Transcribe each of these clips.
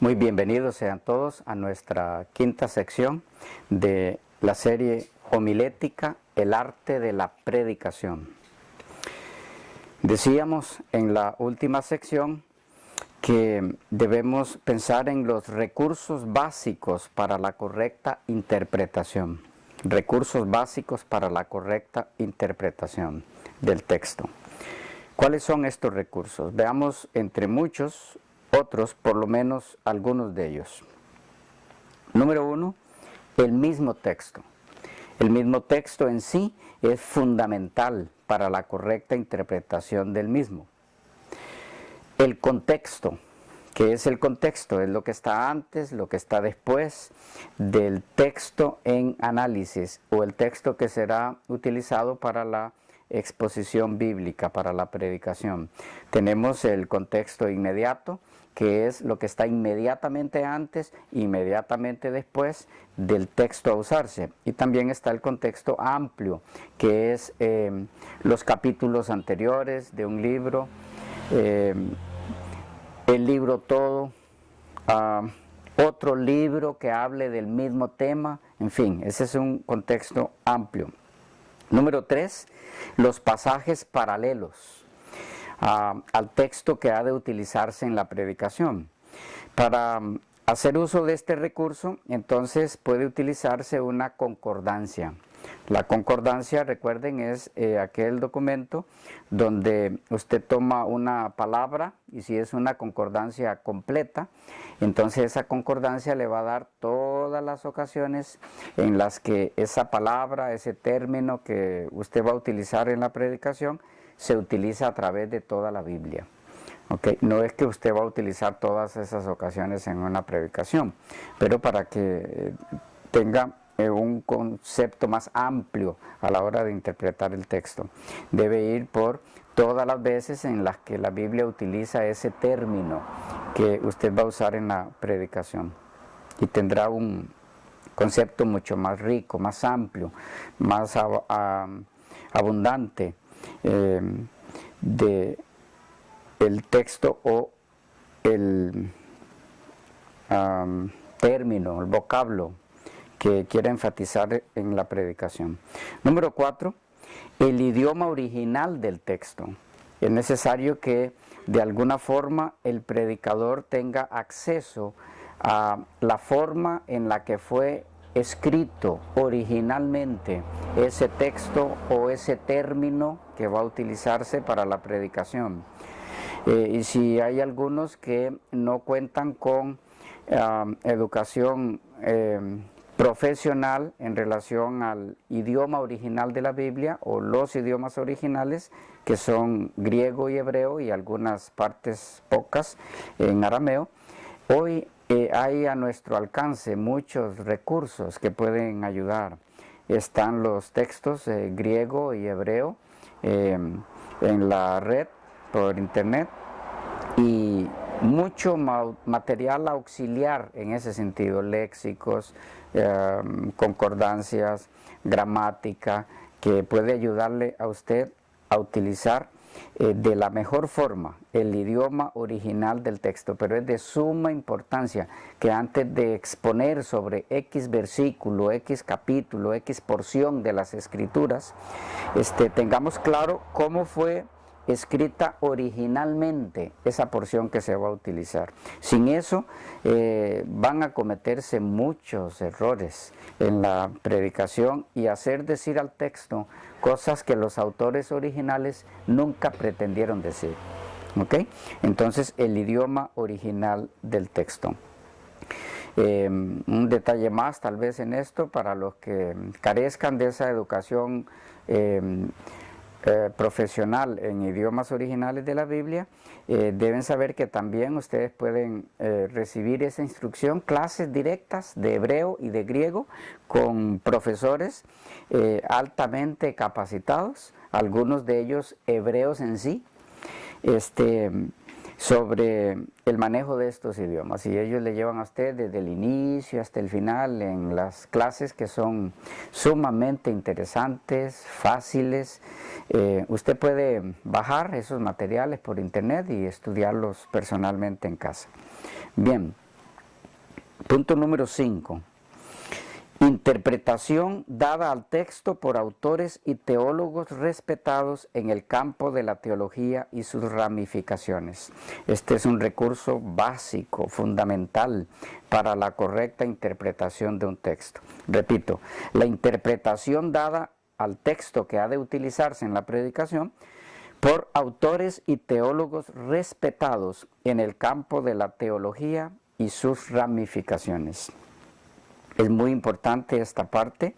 Muy bienvenidos sean todos a nuestra quinta sección de la serie homilética, el arte de la predicación. Decíamos en la última sección que debemos pensar en los recursos básicos para la correcta interpretación. Recursos básicos para la correcta interpretación del texto. ¿Cuáles son estos recursos? Veamos entre muchos otros, por lo menos algunos de ellos. Número uno, el mismo texto. El mismo texto en sí es fundamental para la correcta interpretación del mismo. El contexto, ¿qué es el contexto? Es lo que está antes, lo que está después del texto en análisis o el texto que será utilizado para la exposición bíblica, para la predicación. Tenemos el contexto inmediato, que es lo que está inmediatamente antes, inmediatamente después del texto a usarse. Y también está el contexto amplio, que es los capítulos anteriores de un libro, el libro todo, otro libro que hable del mismo tema, en fin, ese es un contexto amplio. Número 3, los pasajes paralelos al texto que ha de utilizarse en la predicación. Para hacer uso de este recurso, entonces puede utilizarse una concordancia. La concordancia, recuerden, es aquel documento donde usted toma una palabra y si es una concordancia completa, entonces esa concordancia le va a dar todas las ocasiones en las que esa palabra, ese término que usted va a utilizar en la predicación, se utiliza a través de toda la Biblia. ¿Okay? No es que usted va a utilizar todas esas ocasiones en una predicación, pero para que tenga un concepto más amplio a la hora de interpretar el texto, debe ir por todas las veces en las que la Biblia utiliza ese término que usted va a usar en la predicación y tendrá un concepto mucho más rico, más amplio, más abundante de el texto o el término, el vocablo que quiera enfatizar en la predicación. Número 4, el idioma original del texto. Es necesario que de alguna forma el predicador tenga acceso a la forma en la que fue escrito originalmente ese texto o ese término que va a utilizarse para la predicación. Y si hay algunos que no cuentan con educación profesional en relación al idioma original de la Biblia o los idiomas originales que son griego y hebreo y algunas partes pocas en arameo, hoy hay a nuestro alcance muchos recursos que pueden ayudar. Están los textos griego y hebreo en la red por internet y mucho material auxiliar en ese sentido, léxicos, concordancias, gramática, que puede ayudarle a usted a utilizar de la mejor forma el idioma original del texto, pero es de suma importancia que antes de exponer sobre X versículo, X capítulo, X porción de las Escrituras, tengamos claro cómo fue escrita originalmente esa porción que se va a utilizar. Sin eso van a cometerse muchos errores en la predicación y hacer decir al texto cosas que los autores originales nunca pretendieron decir. ¿Okay? Entonces, el idioma original del texto. Un detalle más tal vez en esto para los que carezcan de esa educación profesional en idiomas originales de la Biblia, deben saber que también ustedes pueden recibir esa instrucción, clases directas de hebreo y de griego con profesores altamente capacitados, algunos de ellos hebreos en sí, sobre el manejo de estos idiomas, y ellos le llevan a usted desde el inicio hasta el final en las clases que son sumamente interesantes, fáciles. Usted puede bajar esos materiales por internet y estudiarlos personalmente en casa. Bien, Punto número 5. Interpretación dada al texto por autores y teólogos respetados en el campo de la teología y sus ramificaciones. Este es un recurso básico, fundamental para la correcta interpretación de un texto. Repito, la interpretación dada al texto que ha de utilizarse en la predicación por autores y teólogos respetados en el campo de la teología y sus ramificaciones. Es muy importante esta parte,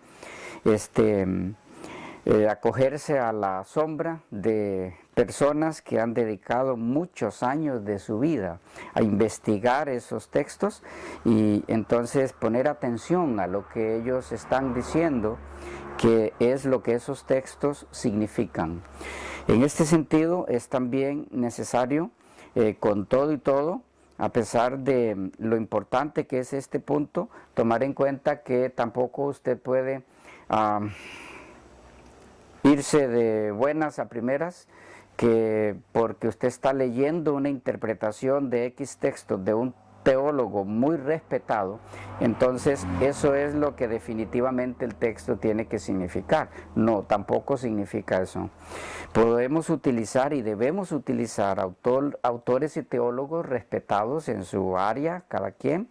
acogerse a la sombra de personas que han dedicado muchos años de su vida a investigar esos textos y entonces poner atención a lo que ellos están diciendo, que es lo que esos textos significan. En este sentido es también necesario, con todo y todo, a pesar de lo importante que es este punto, tomar en cuenta que tampoco usted puede irse de buenas a primeras, que porque usted está leyendo una interpretación de X texto de un teólogo muy respetado, entonces eso es lo que definitivamente el texto tiene que significar. No, tampoco significa eso. Podemos utilizar y debemos utilizar autores y teólogos respetados en su área, cada quien,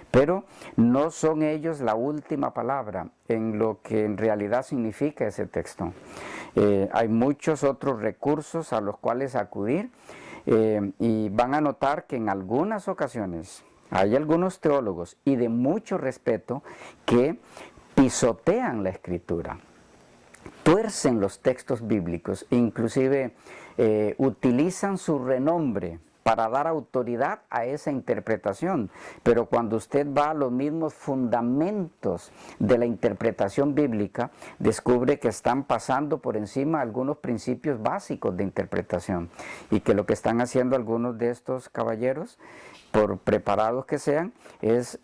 pero no son ellos la última palabra en lo que en realidad significa ese texto. Hay muchos otros recursos a los cuales acudir, y van a notar que en algunas ocasiones hay algunos teólogos y de mucho respeto que pisotean la escritura, tuercen los textos bíblicos, inclusive utilizan su renombre para dar autoridad a esa interpretación. Pero cuando usted va a los mismos fundamentos de la interpretación bíblica, descubre que están pasando por encima algunos principios básicos de interpretación y que lo que están haciendo algunos de estos caballeros, por preparados que sean, es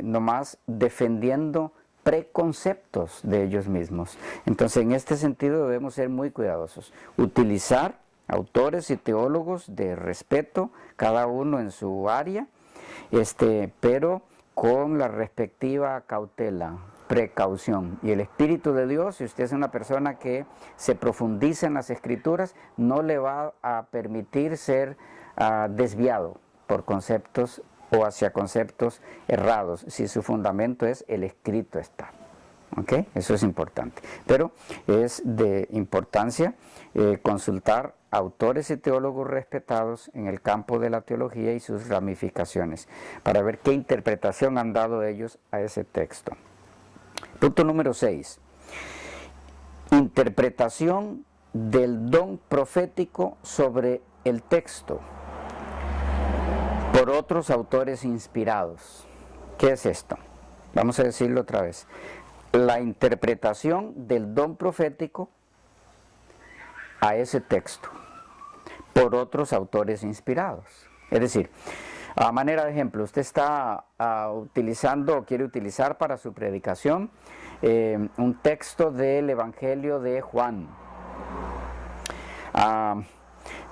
nomás defendiendo preconceptos de ellos mismos. Entonces, en este sentido debemos ser muy cuidadosos. Utilizar autores y teólogos de respeto, cada uno en su área, pero con la respectiva cautela, precaución. Y el Espíritu de Dios, si usted es una persona que se profundiza en las Escrituras, no le va a permitir ser desviado por conceptos o hacia conceptos errados, si su fundamento es el escrito está. ¿Ok? Eso es importante. Pero es de importancia consultar autores y teólogos respetados en el campo de la teología y sus ramificaciones, para ver qué interpretación han dado ellos a ese texto. Punto número 6. Interpretación del don profético sobre el texto por otros autores inspirados. ¿Qué es esto? Vamos a decirlo otra vez. La interpretación del don profético a ese texto por otros autores inspirados. Es decir, a manera de ejemplo, usted está utilizando o quiere utilizar para su predicación un texto del Evangelio de Juan.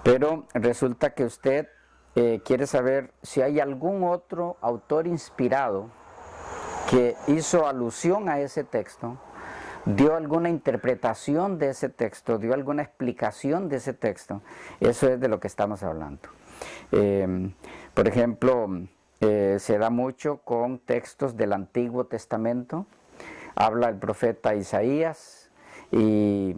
Pero resulta que usted quiere saber si hay algún otro autor inspirado que hizo alusión a ese texto, dio alguna interpretación de ese texto, dio alguna explicación de ese texto. Eso es de lo que estamos hablando. Por ejemplo, se da mucho con textos del Antiguo Testamento. Habla el profeta Isaías y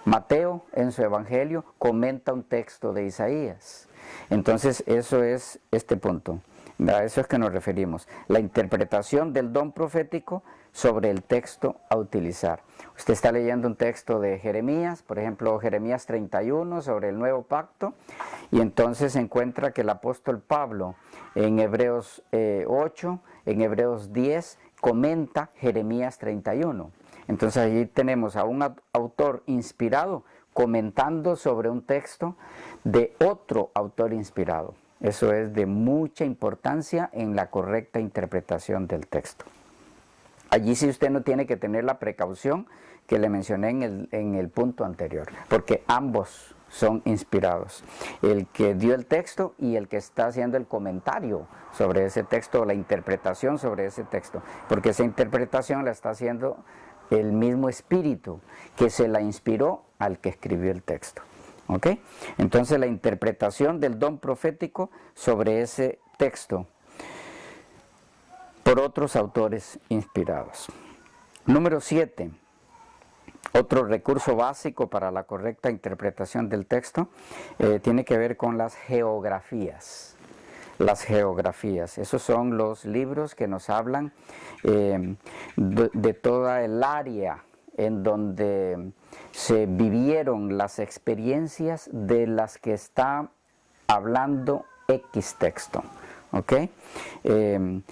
Mateo en su Evangelio comenta un texto de Isaías. Entonces eso es este punto. A eso es que nos referimos, la interpretación del don profético sobre el texto a utilizar. Usted está leyendo un texto de Jeremías, por ejemplo, Jeremías 31 sobre el nuevo pacto, y entonces encuentra que el apóstol Pablo en Hebreos 8, en Hebreos 10, comenta Jeremías 31. Entonces allí tenemos a un autor inspirado comentando sobre un texto de otro autor inspirado. Eso es de mucha importancia en la correcta interpretación del texto. Allí sí usted no tiene que tener la precaución que le mencioné en el punto anterior, porque ambos son inspirados. El que dio el texto y el que está haciendo el comentario sobre ese texto, la interpretación sobre ese texto, porque esa interpretación la está haciendo el mismo Espíritu que se la inspiró al que escribió el texto. ¿Ok? Entonces la interpretación del don profético sobre ese texto por otros autores inspirados. Número 7. Otro recurso básico para la correcta interpretación del texto tiene que ver con las geografías. Las geografías, esos son los libros que nos hablan de toda el área en donde se vivieron las experiencias de las que está hablando X texto. ¿Okay?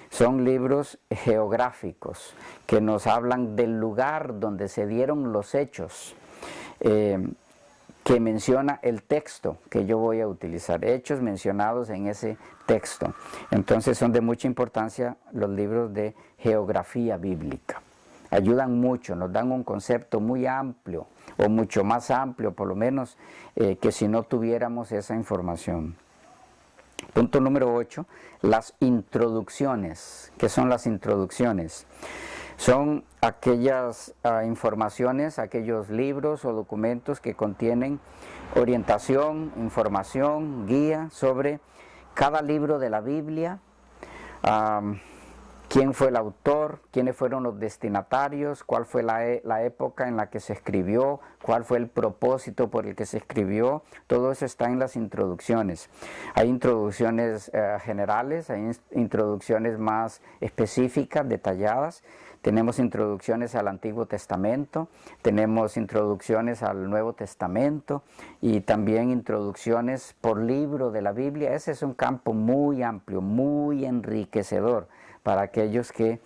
Son libros geográficos que nos hablan del lugar donde se dieron los hechos que menciona el texto que yo voy a utilizar, hechos mencionados en ese texto. Entonces son de mucha importancia los libros de geografía bíblica. Ayudan mucho, nos dan un concepto muy amplio, o mucho más amplio por lo menos, que si no tuviéramos esa información. Punto número 8, las introducciones. ¿Qué son las introducciones? Son aquellas informaciones, aquellos libros o documentos que contienen orientación, información, guía sobre cada libro de la Biblia, quién fue el autor, quiénes fueron los destinatarios, cuál fue la época en la que se escribió, cuál fue el propósito por el que se escribió. Todo eso está en las introducciones. Hay introducciones generales, hay introducciones más específicas, detalladas. Tenemos introducciones al Antiguo Testamento, tenemos introducciones al Nuevo Testamento y también introducciones por libro de la Biblia. Ese es un campo muy amplio, muy enriquecedor para aquellos que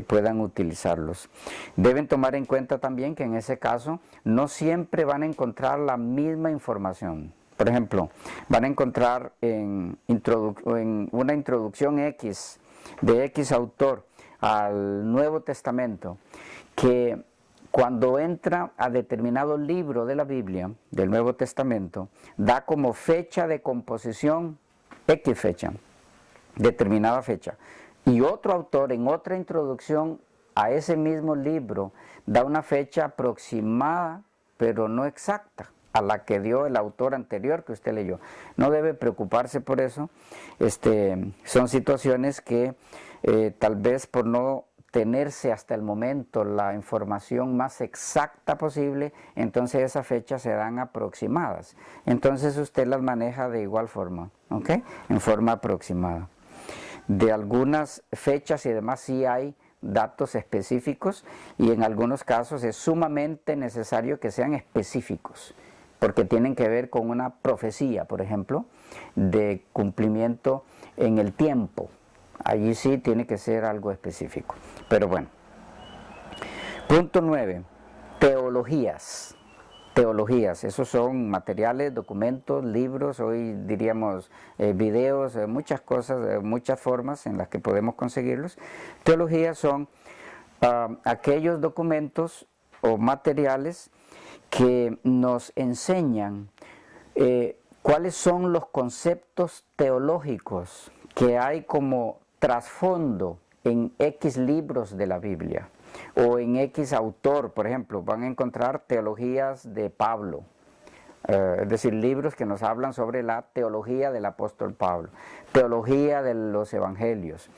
puedan utilizarlos. Deben tomar en cuenta también que en ese caso no siempre van a encontrar la misma información. Por ejemplo, van a encontrar en una introducción X de X autor al Nuevo Testamento, que cuando entra a determinado libro de la Biblia, del Nuevo Testamento, da como fecha de composición X fecha, determinada fecha. Y otro autor en otra introducción a ese mismo libro da una fecha aproximada, pero no exacta, a la que dio el autor anterior que usted leyó. No debe preocuparse por eso. Son situaciones que tal vez por no tenerse hasta el momento la información más exacta posible, entonces esas fechas serán aproximadas. Entonces usted las maneja de igual forma, ¿ok? En forma aproximada. De algunas fechas y demás sí hay datos específicos y en algunos casos es sumamente necesario que sean específicos porque tienen que ver con una profecía, por ejemplo, de cumplimiento en el tiempo. Allí sí tiene que ser algo específico. Pero bueno. Punto 9. Teologías. Teologías, esos son materiales, documentos, libros, hoy diríamos videos, muchas cosas, muchas formas en las que podemos conseguirlos. Teologías son aquellos documentos o materiales que nos enseñan cuáles son los conceptos teológicos que hay como trasfondo en X libros de la Biblia o en X autor. Por ejemplo, van a encontrar teologías de Pablo, es decir, libros que nos hablan sobre la teología del apóstol Pablo, teología de los evangelios,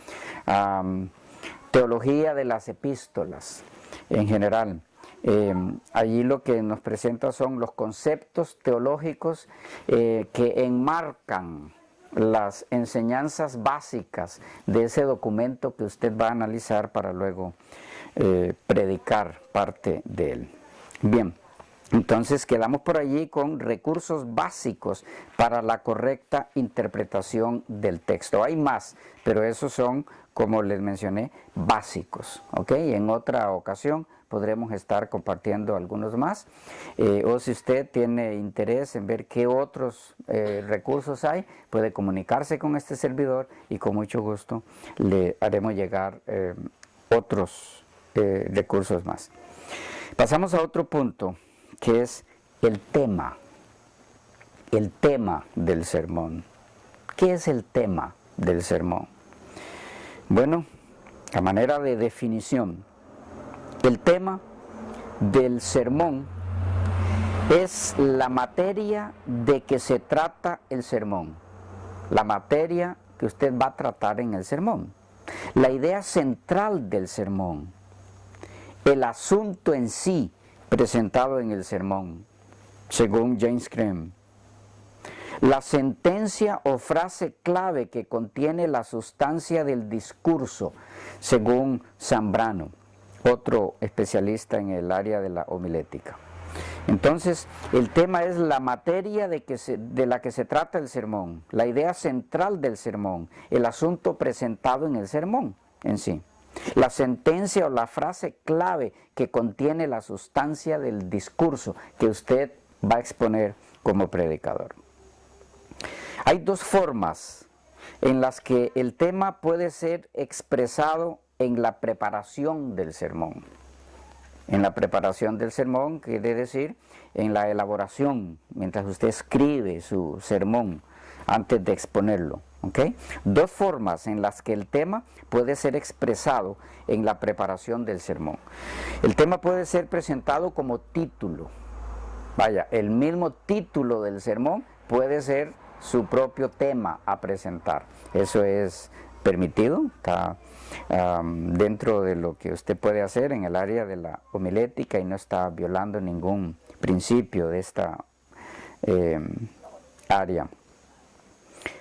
teología de las epístolas en general. Allí lo que nos presenta son los conceptos teológicos que enmarcan las enseñanzas básicas de ese documento que usted va a analizar para luego predicar parte de él. Bien, entonces quedamos por allí con recursos básicos para la correcta interpretación del texto. Hay más, pero esos son, como les mencioné, básicos, ¿ok? En otra ocasión podremos estar compartiendo algunos más, o si usted tiene interés en ver qué otros recursos hay, puede comunicarse con este servidor y con mucho gusto le haremos llegar otros recursos más. Pasamos a otro punto, que es el tema. el tema del sermón. ¿Qué es el tema del sermón? Bueno, a manera de definición, el tema del sermón es la materia de que se trata el sermón, la materia que usted va a tratar en el sermón, la idea central del sermón, el asunto en sí presentado en el sermón, según James Cram, la sentencia o frase clave que contiene la sustancia del discurso, según Zambrano, otro especialista en el área de la homilética. Entonces, el tema es la materia de la que se trata el sermón, la idea central del sermón, el asunto presentado en el sermón en sí, la sentencia o la frase clave que contiene la sustancia del discurso que usted va a exponer como predicador. Hay dos formas en las que el tema puede ser expresado en la preparación del sermón. En la preparación del sermón quiere decir en la elaboración, mientras usted escribe su sermón antes de exponerlo. ¿Okay? Dos formas en las que el tema puede ser expresado en la preparación del sermón. El tema puede ser presentado como título. Vaya, el mismo título del sermón puede ser su propio tema a presentar. Eso es permitido, está dentro de lo que usted puede hacer en el área de la homilética y no está violando ningún principio de esta área.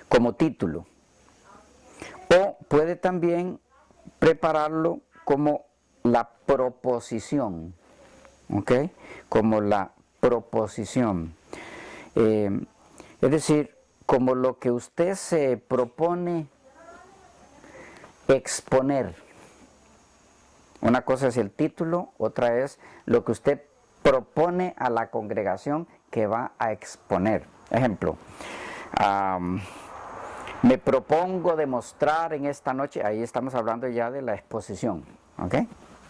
Como título. O puede también prepararlo como la proposición. ¿Ok? Como la proposición. Es decir, como lo que usted se propone exponer. Una cosa es el título, otra es lo que usted propone a la congregación que va a exponer. Ejemplo, me propongo demostrar en esta noche, ahí estamos hablando ya de la exposición, ¿ok?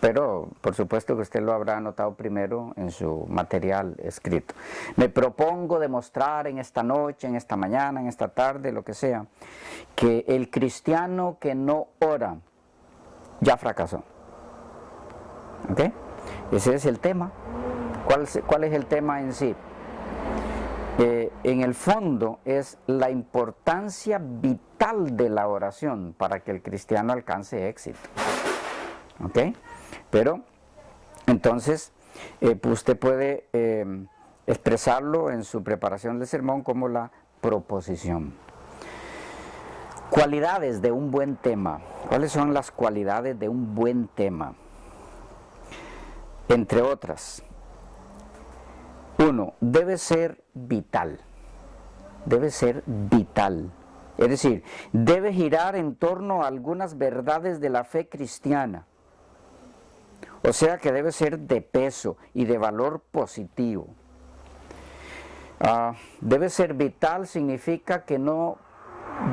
Pero por supuesto que usted lo habrá anotado primero en su material escrito. Me propongo demostrar en esta noche, en esta mañana, en esta tarde, lo que sea, que el cristiano que no ora ya fracasó. ¿Ok? Ese es el tema. ¿Cuál es el tema en sí? En el fondo es la importancia vital de la oración para que el cristiano alcance éxito. ¿Ok? Pero, entonces, usted puede expresarlo en su preparación del sermón como la proposición. Cualidades de un buen tema. ¿Cuáles son las cualidades de un buen tema? Entre otras, 1. Debe ser vital. Debe ser vital. Es decir, debe girar en torno a algunas verdades de la fe cristiana. O sea que debe ser de peso y de valor positivo. Debe ser vital significa que no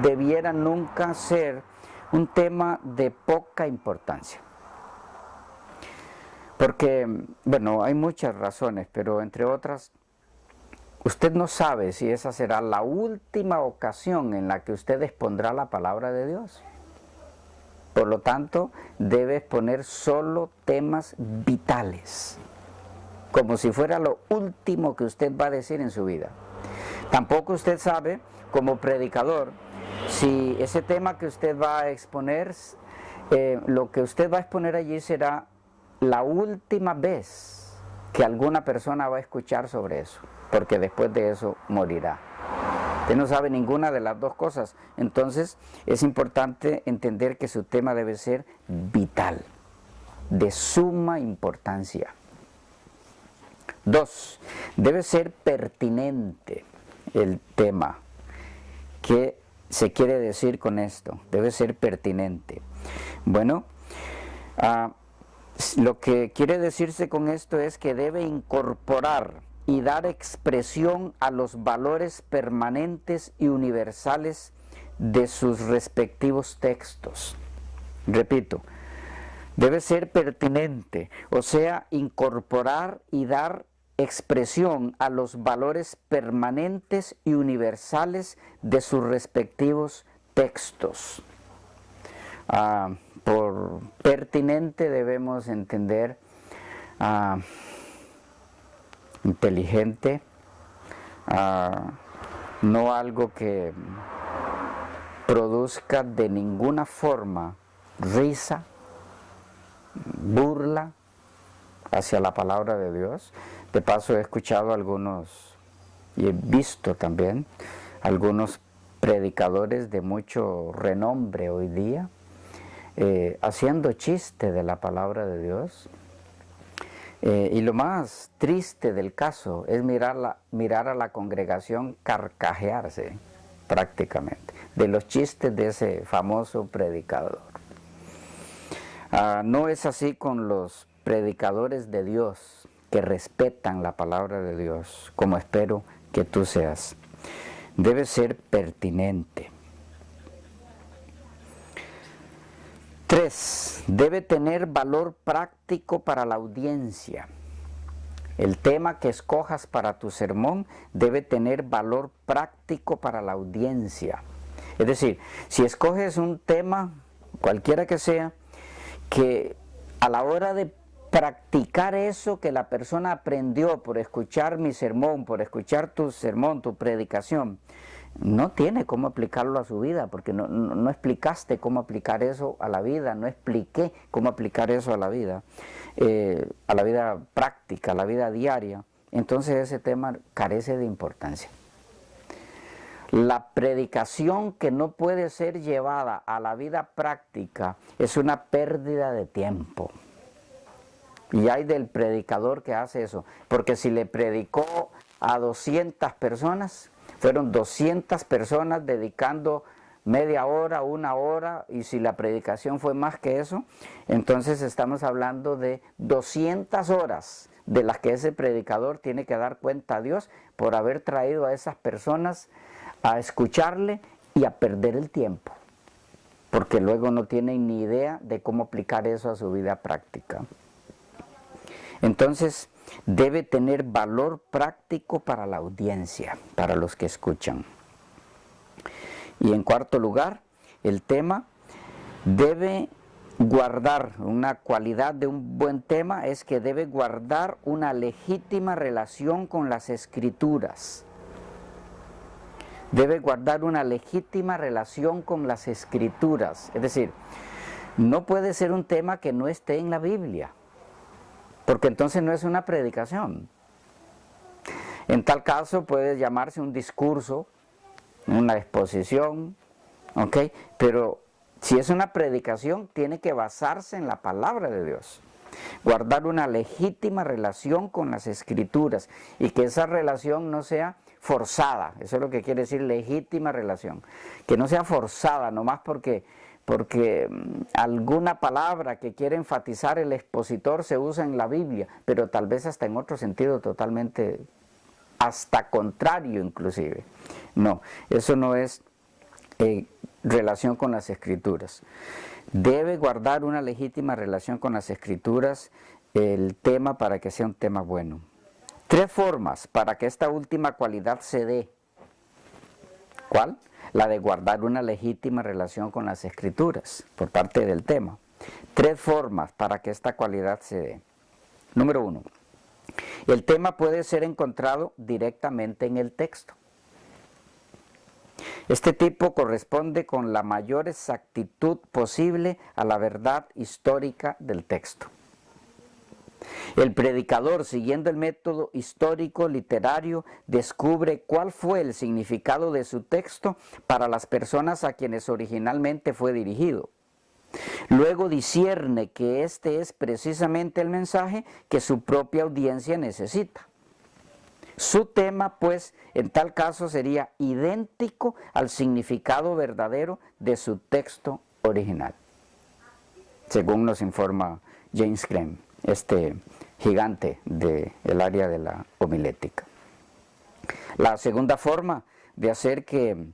debiera nunca ser un tema de poca importancia. Porque, bueno, hay muchas razones, pero entre otras, usted no sabe si esa será la última ocasión en la que usted expondrá la palabra de Dios. Por lo tanto, debe exponer solo temas vitales, como si fuera lo último que usted va a decir en su vida. Tampoco usted sabe, como predicador, si ese tema que usted va a exponer, lo que usted va a exponer allí será la última vez que alguna persona va a escuchar sobre eso, porque después de eso morirá. Usted no sabe ninguna de las dos cosas, entonces es importante entender que su tema debe ser vital, de suma importancia. 2. Debe ser pertinente el tema. ¿Qué se quiere decir con esto? Debe ser pertinente. Bueno, lo que quiere decirse con esto es que debe incorporar y dar expresión a los valores permanentes y universales de sus respectivos textos. Repito, debe ser pertinente, o sea, incorporar y dar expresión a los valores permanentes y universales de sus respectivos textos. Por pertinente debemos entender inteligente, no algo que produzca de ninguna forma risa, burla hacia la palabra de Dios. De paso he escuchado algunos y he visto también algunos predicadores de mucho renombre hoy día haciendo chiste de la palabra de Dios. Y lo más triste del caso es mirar a la congregación carcajearse prácticamente de los chistes de ese famoso predicador. No es así con los predicadores de Dios que respetan la palabra de Dios, como espero que tú seas. Debe ser pertinente. 3. Debe tener valor práctico para la audiencia. El tema que escojas para tu sermón debe tener valor práctico para la audiencia. Es decir, si escoges un tema, cualquiera que sea, que a la hora de practicar eso que la persona aprendió por escuchar mi sermón, por escuchar tu sermón, tu predicación, no tiene cómo aplicarlo a su vida, porque no explicaste cómo aplicar eso a la vida, no expliqué cómo aplicar eso a la vida práctica, a la vida diaria. Entonces ese tema carece de importancia. La predicación que no puede ser llevada a la vida práctica es una pérdida de tiempo. Y hay del predicador que hace eso, porque si le predicó a 200 personas, fueron 200 personas dedicando media hora, una hora, y si la predicación fue más que eso, entonces estamos hablando de 200 horas de las que ese predicador tiene que dar cuenta a Dios por haber traído a esas personas a escucharle y a perder el tiempo, porque luego no tienen ni idea de cómo aplicar eso a su vida práctica. Entonces, debe tener valor práctico para la audiencia, para los que escuchan. Y en cuarto lugar, el tema debe guardar, una cualidad de un buen tema es que debe guardar una legítima relación con las Escrituras. Debe guardar una legítima relación con las Escrituras. Es decir, no puede ser un tema que no esté en la Biblia, porque entonces no es una predicación. En tal caso puede llamarse un discurso, una exposición, ¿ok? Pero si es una predicación, tiene que basarse en la palabra de Dios. Guardar una legítima relación con las Escrituras y que esa relación no sea forzada. Eso es lo que quiere decir legítima relación. Que no sea forzada nomás porque alguna palabra que quiere enfatizar el expositor se usa en la Biblia, pero tal vez hasta en otro sentido totalmente, hasta contrario inclusive. No, eso no es relación con las Escrituras. Debe guardar una legítima relación con las Escrituras el tema para que sea un tema bueno. 3 formas para que esta última cualidad se dé. ¿Cuál? La de guardar una legítima relación con las Escrituras por parte del tema. 3 formas para que esta cualidad se dé. Número 1. El tema puede ser encontrado directamente en el texto. Este tipo corresponde con la mayor exactitud posible a la verdad histórica del texto. El predicador, siguiendo el método histórico literario, descubre cuál fue el significado de su texto para las personas a quienes originalmente fue dirigido. Luego discierne que este es precisamente el mensaje que su propia audiencia necesita. Su tema, pues, en tal caso sería idéntico al significado verdadero de su texto original, según nos informa James Graham, este gigante del área de la homilética. La segunda forma de hacer que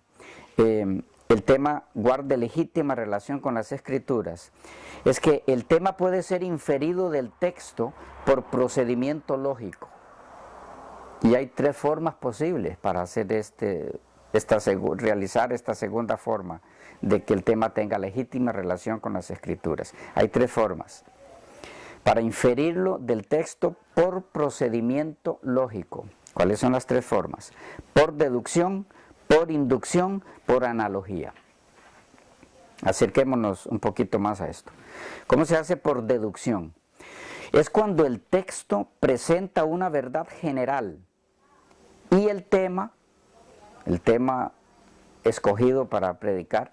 el tema guarde legítima relación con las Escrituras es que el tema puede ser inferido del texto por procedimiento lógico. Y hay tres formas posibles para hacer realizar esta segunda forma de que el tema tenga legítima relación con las Escrituras. Hay tres formas. Para inferirlo del texto por procedimiento lógico. ¿Cuáles son las tres formas? Por deducción, por inducción, por analogía. Acerquémonos un poquito más a esto. ¿Cómo se hace por deducción? Es cuando el texto presenta una verdad general y el tema escogido para predicar,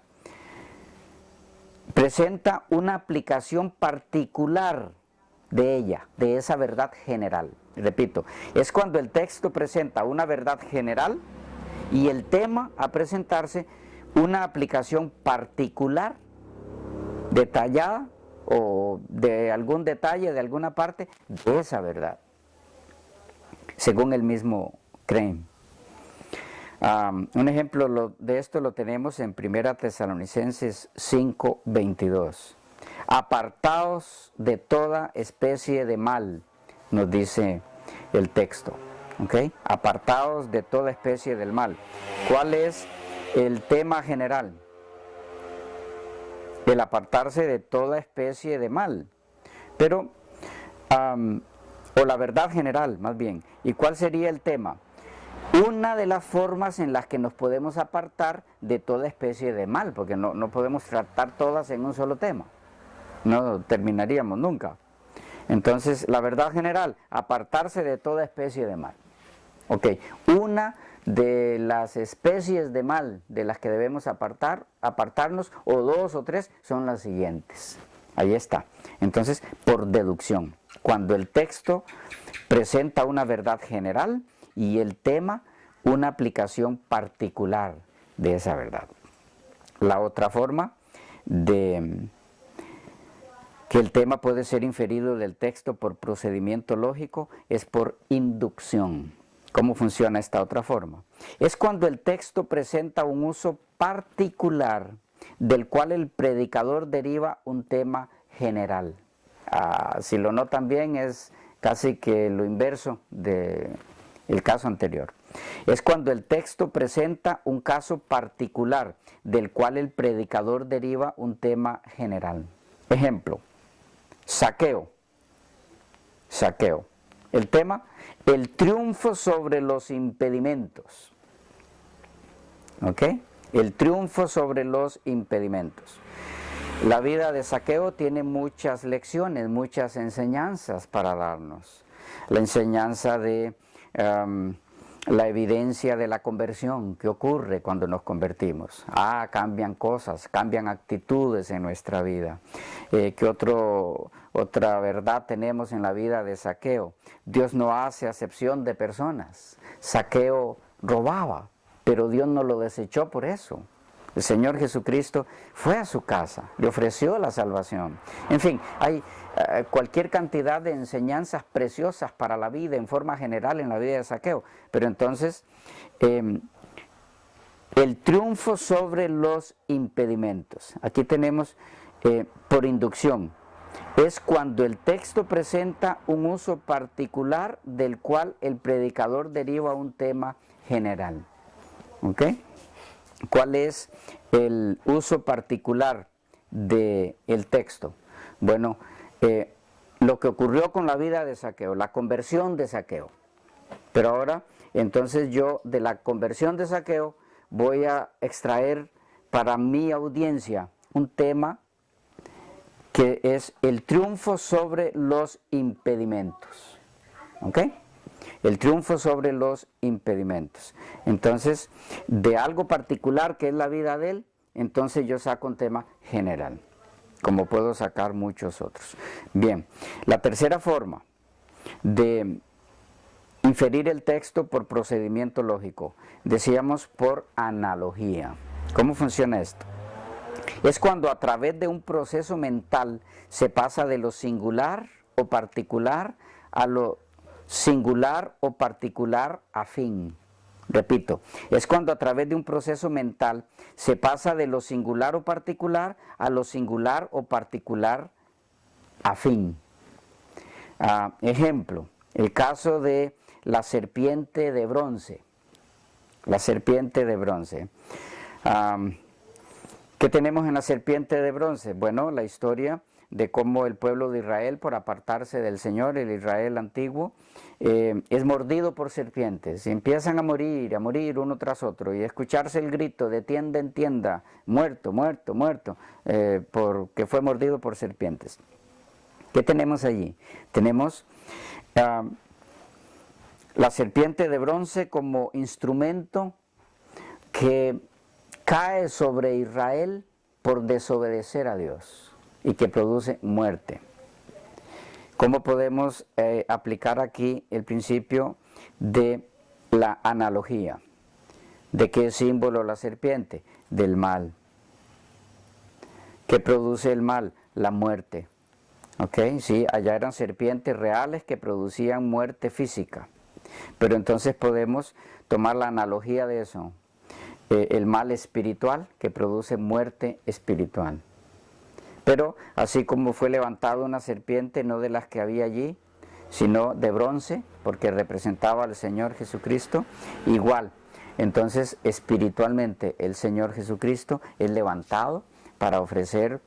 presenta una aplicación particular de ella, de esa verdad general. Repito, es cuando el texto presenta una verdad general y el tema a presentarse una aplicación particular, detallada o de algún detalle, de alguna parte de esa verdad, según el mismo Crane. Un ejemplo de esto lo tenemos en 1 Tesalonicenses 5:22. Apartaos de toda especie de mal, nos dice el texto. ¿Okay? Apartaos de toda especie del mal. ¿Cuál es el tema general? El apartarse de toda especie de mal. Pero, o la verdad general, más bien. ¿Y cuál sería el tema? Una de las formas en las que nos podemos apartar de toda especie de mal, porque no podemos tratar todas en un solo tema. No terminaríamos nunca. Entonces, la verdad general, apartarse de toda especie de mal. Ok, una de las especies de mal de las que debemos apartarnos, o dos o tres, son las siguientes. Ahí está. Entonces, por deducción, cuando el texto presenta una verdad general y el tema una aplicación particular de esa verdad. La otra forma de que el tema puede ser inferido del texto por procedimiento lógico es por inducción. ¿Cómo funciona esta otra forma? Es cuando el texto presenta un uso particular del cual el predicador deriva un tema general. Si lo notan bien, es casi que lo inverso del caso anterior. Es cuando el texto presenta un caso particular del cual el predicador deriva un tema general. Ejemplo, saqueo. El tema, el triunfo sobre los impedimentos. ¿Ok? El triunfo sobre los impedimentos. La vida de Zaqueo tiene muchas lecciones, muchas enseñanzas para darnos. La enseñanza de la evidencia de la conversión que ocurre cuando nos convertimos. Cambian cosas, cambian actitudes en nuestra vida. ¿Qué otra verdad tenemos en la vida de Zaqueo? Dios no hace acepción de personas. Zaqueo robaba, pero Dios no lo desechó por eso. El Señor Jesucristo fue a su casa, le ofreció la salvación. En fin, hay cualquier cantidad de enseñanzas preciosas para la vida en forma general en la vida de Zaqueo. Pero entonces, el triunfo sobre los impedimentos. Aquí tenemos por inducción. Es cuando el texto presenta un uso particular del cual el predicador deriva un tema general. ¿Ok? ¿Cuál es el uso particular del texto? Bueno, lo que ocurrió con la vida de Zaqueo, la conversión de Zaqueo. Pero ahora, entonces yo de la conversión de Zaqueo voy a extraer para mi audiencia un tema que es el triunfo sobre los impedimentos. ¿Ok? El triunfo sobre los impedimentos. Entonces, de algo particular que es la vida de él, entonces yo saco un tema general, como puedo sacar muchos otros. Bien, la tercera forma de inferir el texto por procedimiento lógico, decíamos por analogía. ¿Cómo funciona esto? Es cuando a través de un proceso mental se pasa de lo singular o particular a lo singular o particular afín. Repito, es cuando a través de un proceso mental se pasa de lo singular o particular a lo singular o particular afín. Ejemplo, el caso de la serpiente de bronce. La serpiente de bronce. ¿Qué tenemos en la serpiente de bronce? Bueno, la historia de cómo el pueblo de Israel, por apartarse del Señor, el Israel antiguo, es mordido por serpientes y empiezan a morir uno tras otro, y escucharse el grito de tienda en tienda, muerto, muerto, muerto, porque fue mordido por serpientes. ¿Qué tenemos allí? Tenemos la serpiente de bronce como instrumento que cae sobre Israel por desobedecer a Dios y que produce muerte. ¿Cómo podemos aplicar aquí el principio de la analogía? ¿De qué símbolo la serpiente? Del mal. ¿Qué produce el mal? La muerte. ¿Ok? Sí, allá eran serpientes reales que producían muerte física. Pero entonces podemos tomar la analogía de eso. El mal espiritual que produce muerte espiritual. Pero así como fue levantada una serpiente, no de las que había allí, sino de bronce, porque representaba al Señor Jesucristo, igual. Entonces, espiritualmente, el Señor Jesucristo es levantado para ofrecer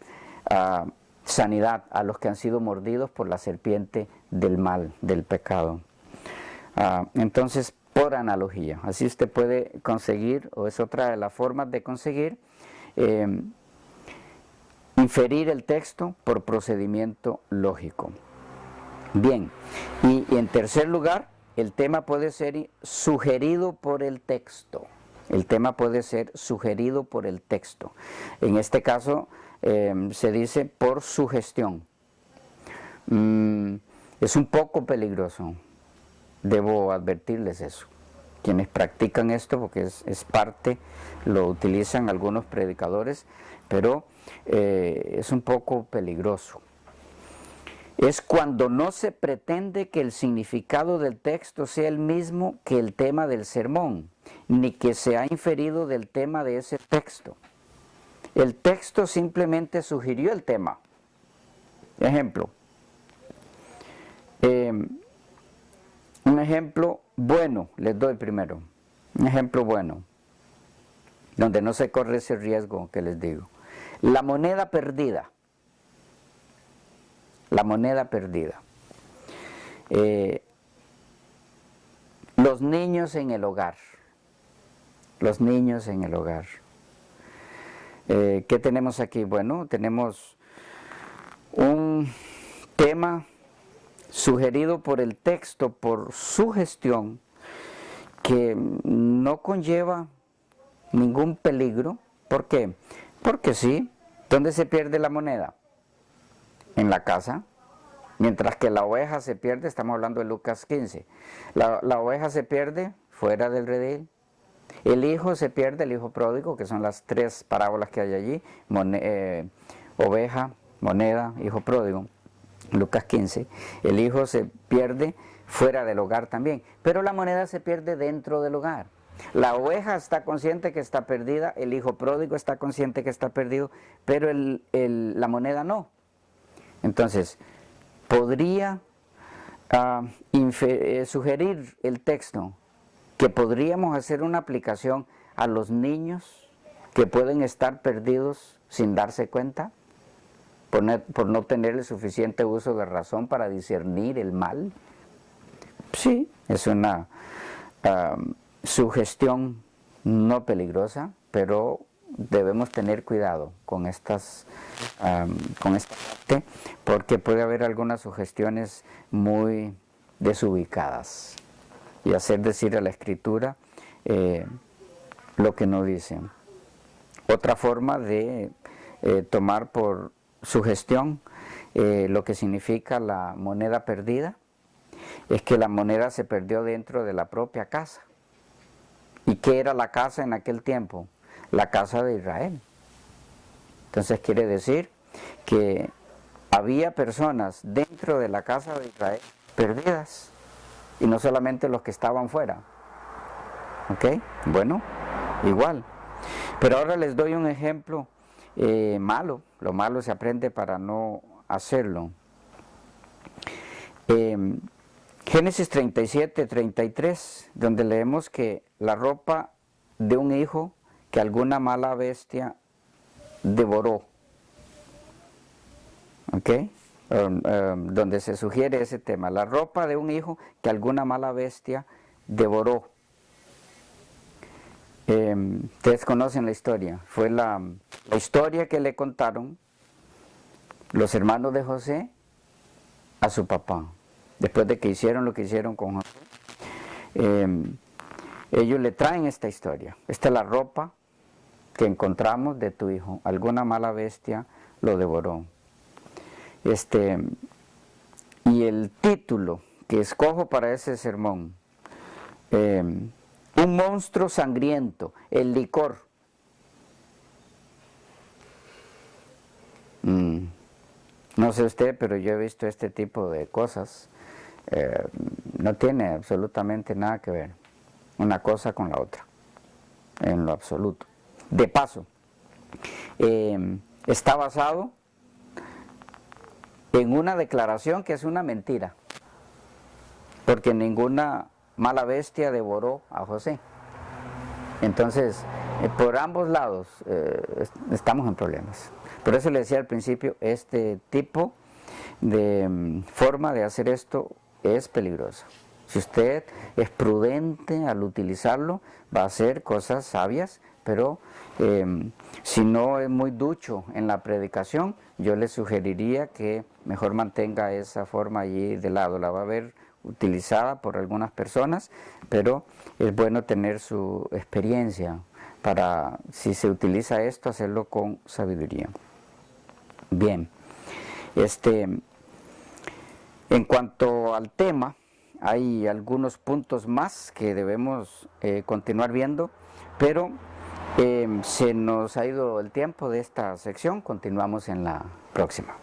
sanidad a los que han sido mordidos por la serpiente del mal, del pecado. Entonces, por analogía, así usted puede conseguir, o es otra de las formas de conseguir, inferir el texto por procedimiento lógico. Bien, y en tercer lugar, el tema puede ser sugerido por el texto. El tema puede ser sugerido por el texto. En este caso se dice por sugestión. Es un poco peligroso. Debo advertirles eso. Quienes practican esto, porque es parte, lo utilizan algunos predicadores, pero es un poco peligroso. Es cuando no se pretende que el significado del texto sea el mismo que el tema del sermón, ni que se ha inferido del tema de ese texto. El texto simplemente sugirió el tema. Ejemplo. Un ejemplo bueno, les doy primero. Un ejemplo bueno, donde no se corre ese riesgo que les digo. La moneda perdida. La moneda perdida. Los niños en el hogar. Los niños en el hogar. ¿Qué tenemos aquí? Bueno, tenemos un tema sugerido por el texto, por sugestión, que no conlleva ningún peligro. ¿Por qué? Porque sí. ¿Dónde se pierde la moneda? En la casa. Mientras que la oveja se pierde, estamos hablando de Lucas 15, la oveja se pierde fuera del redil. El hijo se pierde, el hijo pródigo, que son las tres parábolas que hay allí, oveja, moneda, hijo pródigo, Lucas 15. El hijo se pierde fuera del hogar también, pero la moneda se pierde dentro del hogar. La oveja está consciente que está perdida, el hijo pródigo está consciente que está perdido, pero la moneda no. Entonces, podría sugerir el texto que podríamos hacer una aplicación a los niños que pueden estar perdidos sin darse cuenta, por no tener el suficiente uso de razón para discernir el mal. Sí, es una sugestión no peligrosa, pero debemos tener cuidado con esta parte, porque puede haber algunas sugestiones muy desubicadas y hacer decir a la Escritura lo que no dice. Otra forma de tomar por sugestión lo que significa la moneda perdida es que la moneda se perdió dentro de la propia casa. ¿Y qué era la casa en aquel tiempo? La casa de Israel. Entonces quiere decir que había personas dentro de la casa de Israel perdidas, y no solamente los que estaban fuera. ¿Ok? Bueno, igual. Pero ahora les doy un ejemplo malo. Lo malo se aprende para no hacerlo. Génesis 37, 33, donde leemos que la ropa de un hijo que alguna mala bestia devoró. ¿Ok? Donde se sugiere ese tema, la ropa de un hijo que alguna mala bestia devoró. Ustedes conocen la historia, fue la historia que le contaron los hermanos de José a su papá, después de que hicieron lo que hicieron con José. Ellos le traen esta historia, esta es la ropa que encontramos de tu hijo, alguna mala bestia lo devoró. Y el título que escojo para ese sermón, un monstruo sangriento, el licor. No sé usted, pero yo he visto este tipo de cosas. No tiene absolutamente nada que ver una cosa con la otra, en lo absoluto. De paso, está basado en una declaración que es una mentira, porque ninguna mala bestia devoró a José. Entonces, por ambos lados estamos en problemas. Por eso le decía al principio, este tipo de forma de hacer esto es peligroso. Si usted es prudente al utilizarlo, va a hacer cosas sabias, pero si no es muy ducho en la predicación, yo le sugeriría que mejor mantenga esa forma allí de lado. La va a ver utilizada por algunas personas, pero es bueno tener su experiencia para, si se utiliza esto, hacerlo con sabiduría. Bien, en cuanto al tema, hay algunos puntos más que debemos continuar viendo, pero se nos ha ido el tiempo de esta sección, continuamos en la próxima.